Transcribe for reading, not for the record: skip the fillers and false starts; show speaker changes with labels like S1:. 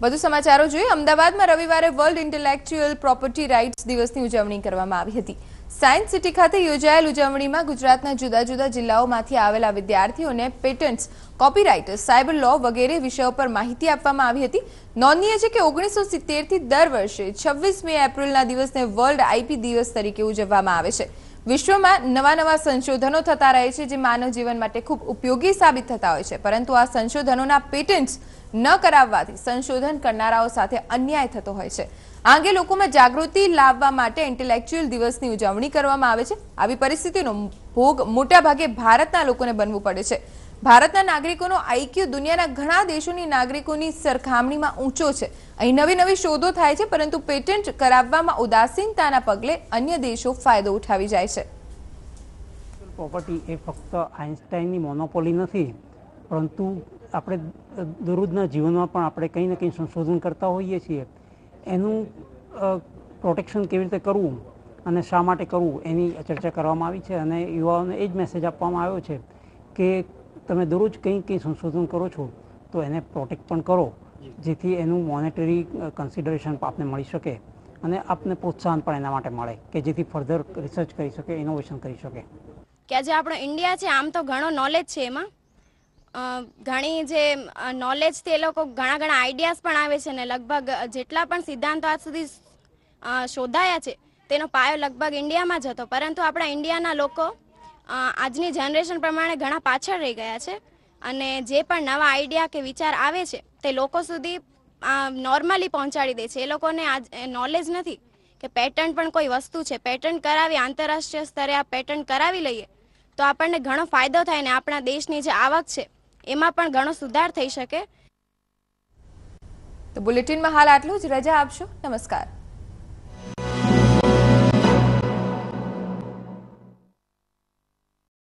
S1: વધુ સમાચારો જોઈએ। અમદાવાદમાં રવિવારે વર્લ્ડ ઇન્ટેલેક્ચ્યુઅલ પ્રોપર્ટી રાઇટ્સ દિવસની ઉજવણી કરવામાં આવી હતી। સાયન્સ સિટી ખાતે યોજાયેલ ઉજવણીમાં ગુજરાતના જુદા જુદા જિલ્લાઓમાંથી આવેલા વિદ્યાર્થીઓને પેટન્ટ્સ, કોપીરાઇટ, સાયબર લો વગેરે વિષયો પર માહિતી આપવામાં આવી હતી। નોંધનીય છે કે 1970 થી દર વર્ષે 26 એપ્રિલના દિવસને વર્લ્ડ આઈપી દિવસ તરીકે ઉજવવામાં આવે છે। વિશ્વમાં નવા સંશોધનો થતા રહે છે જે માનવ જીવન માટે ખૂબ ઉપયોગી સાબિત થતા હોય છે, પરંતુ આ સંશોધનોના પેટન્ટ્સ ન કરાવવાથી સંશોધન કરનારાઓ સાથે અન્યાય થતો હોય છે। આ અંગે લોકોમાં જાગૃતિ લાવવા માટે ઇન્ટેલેક્ચ્યુઅલ દિવસની ઉજવણી કરવામાં આવે છે। આવી પરિસ્થિતિનો ભોગ મોટાભાગે ભારતના લોકોને બનવું પડે છે। ભારતના નાગરિકોનો આઈક્યુ દુનિયાના ઘણા દેશોની નાગરિકોની સરખામણીમાં ઊંચો છે। અહીં નવી શોધો થાય છે, પરંતુ પેટન્ટ કરાવવામાં ઉદાસીનતાના પગલે અન્ય દેશો ફાયદો ઉઠાવી જાય છે।
S2: પ્રોપર્ટી એ ફક્ત આઇન્સ્ટાઈનની મોનોપોલી નથી, પરંતુ આપણે દરરોજના જીવનમાં પણ આપણે કંઈ ને કંઈ સંશોધન કરતા હોઈએ છીએ। એનું પ્રોટેક્શન કેવી રીતે કરવું અને શા માટે કરવું એની ચર્ચા કરવામાં આવી છે અને યુવાઓને એ જ મેસેજ આપવામાં આવ્યો છે કે તમે દરરોજ કંઈ સંશોધન કરો છો તો એને પ્રોટેક્ટ પણ કરો, જેથી એનું મોનેટરી કન્સિડરેશન આપને મળી શકે અને આપને પ્રોત્સાહન પણ એના માટે મળે કે જેથી ફર્ધર રિસર્ચ કરી શકે, ઇનોવેશન કરી શકે।
S3: કે આજે આપણો ઇન્ડિયા છે, આમ તો ઘણો નોલેજ છે, એમાં ઘણી જે નોલેજથી એ લોકો ઘણા આઈડિયાઝ પણ આવે છે ને લગભગ જેટલા પણ સિદ્ધાંતો આજ સુધી શોધાયા છે તેનો પાયો લગભગ ઇન્ડિયામાં જ હતો, પરંતુ આપણા ઇન્ડિયાના લોકો આજની જનરેશન પ્રમાણે ઘણા પાછળ રહી ગયા છે અને જે પણ નવા આઈડિયા કે વિચાર આવે છે તે લોકો સુધી નોર્મલી પહોંચાડી દે છે। એ લોકોને નોલેજ નથી કે પેટન્ટ પણ કોઈ વસ્તુ છે। પેટન્ટ કરાવી, આંતરરાષ્ટ્રીય સ્તરે આ પેટન્ટ કરાવી લઈએ તો આપણને ઘણો ફાયદો થાય ને આપણા દેશની જે આવક છે એમાં પણ ઘણો સુધાર થઈ શકે।
S1: તો બુલેટિનમાં હાલ આટલું જ। રજા આપશો। નમસ્કાર।